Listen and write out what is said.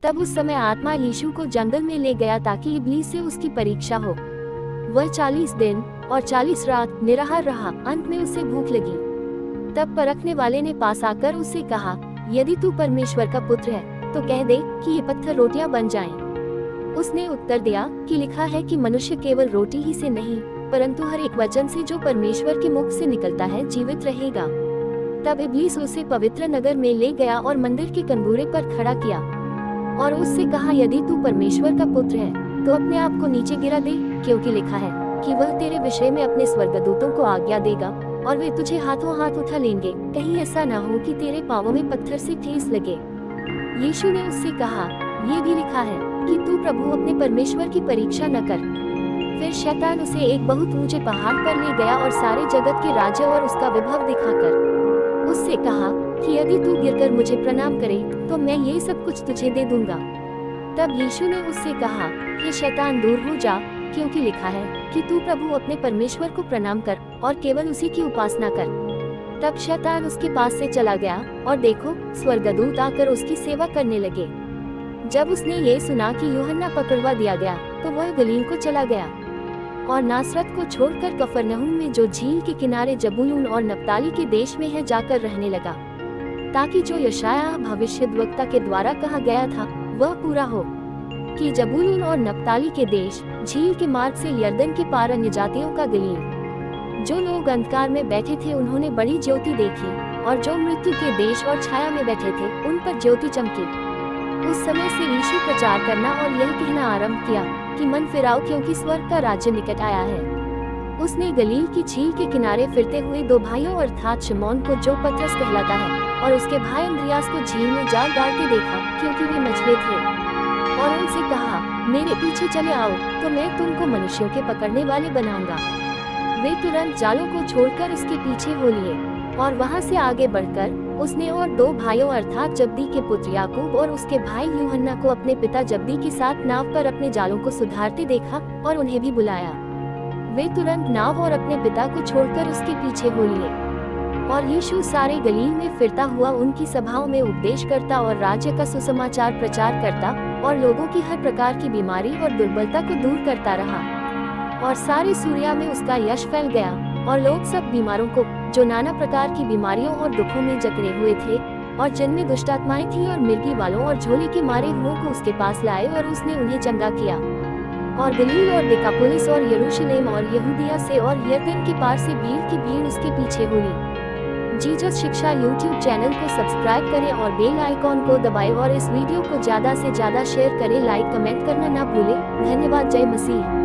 तब उस समय आत्मा यीशु को जंगल में ले गया ताकि इब्लीस से उसकी परीक्षा हो। वह 40 दिन और 40 रात निराहार रहा। अंत में उसे भूख लगी। तब परखने वाले ने पास आकर उससे कहा, यदि तू परमेश्वर का पुत्र है तो कह दे कि ये पत्थर रोटियां बन जाएं। उसने उत्तर दिया कि लिखा है कि मनुष्य केवल रोटी ही से नहीं परंतु हर एक वचन से जो परमेश्वर के मुख से निकलता है जीवित रहेगा। तब इब्लीस उसे पवित्र नगर में ले गया और मंदिर के कनबूरे पर खड़ा किया और उससे कहा, यदि तू परमेश्वर का पुत्र है तो अपने आप को नीचे गिरा दे, क्योंकि लिखा है कि वह तेरे विषय में अपने स्वर्गदूतों को आज्ञा देगा और वे तुझे हाथों हाथ उठा लेंगे, कहीं ऐसा न हो कि तेरे पांवों में पत्थर से ठेस लगे। यीशु ने उससे कहा, ये भी लिखा है कि तू प्रभु अपने परमेश्वर की परीक्षा न कर। फिर शैतान उसे एक बहुत ऊंचे पहाड़ पर ले गया और सारे जगत के राज्य और उसका विभव दिखाकर उससे कहा कि यदि तू गिरकर मुझे प्रणाम करे तो मैं ये सब कुछ तुझे दे दूंगा। तब यीशु ने उससे कहा, हे शैतान दूर हो जा, क्योंकि लिखा है कि तू प्रभु अपने परमेश्वर को प्रणाम कर और केवल उसी की उपासना कर। तब शैतान उसके पास से चला गया और देखो, स्वर्गदूत आकर उसकी सेवा करने लगे। जब उसने ये सुना कि यूहन्ना पकड़वा दिया गया तो वह गलील को चला गया और नासरत को छोड़कर कफरनहूम में जो झील के किनारे जबूलून और नप्ताली के देश में है जाकर रहने लगा, ताकि जो यशायाह भविष्यद्वक्ता के द्वारा कहा गया था वह पूरा हो कि जबूलून और नप्ताली के देश झील के मार्ग से यरदन के पार अन्य जातियों का गलील। जो लोग अंधकार में बैठे थे उन्होंने बड़ी ज्योति देखी और जो मृत्यु के देश और छाया में बैठे थे उन पर ज्योति चमकी। उस समय से यीशु प्रचार करना और यह कहना आरंभ किया कि मन फिराओ, क्योंकि स्वर्ग का राज्य निकट आया है। उसने गलील की झील के किनारे फिरते हुए दो भाइयों अर्थात शिमोन को जो पतरस कहलाता है और उसके भाई अंद्रियास को झील में जाल डालते देखा, क्योंकि वे मछली थे, और उनसे कहा, मेरे पीछे चले आओ तो मैं तुमको मनुष्यों के पकड़ने वाले बनाऊंगा। वे तुरंत जालों को छोड़कर उसके पीछे हो लिए और वहां से आगे बढ़कर उसने और दो भाइयों अर्थात जब्दी के पुत्र याकूब और उसके भाई यूहन्ना को अपने पिता जब्दी के साथ नाव पर अपने जालों को सुधारते देखा और उन्हें भी बुलाया। वे तुरंत नाव और अपने पिता को छोड़कर उसके पीछे हो लिए। और यीशु सारे गलील में फिरता हुआ उनकी सभाओं में उपदेश करता और राज्य का सुसमाचार प्रचार करता और लोगों की हर प्रकार की बीमारी और दुर्बलता को दूर करता रहा। और सारे सूर्या में उसका यश फैल गया और लोग सब बीमारों को, जो नाना प्रकार की बीमारियों और दुखों में जकड़े हुए थे और जिनमें दुष्टात्माएं थीं और मिर्गी वालों और झोले के मारे हुओं को उसके पास लाए और उसने उन्हें चंगा किया। और गलील और दिकापुलिस और यरूशलेम और यहूदिया से और यरदन के पार से भीड़ की भीड़ उसके पीछे हुई। जीसस शिक्षा यूट्यूब चैनल को सब्सक्राइब करें और बेल आइकॉन को दबाएं और इस वीडियो को ज्यादा से ज्यादा शेयर करें। लाइक कमेंट करना ना भूलें। धन्यवाद। जय मसीह।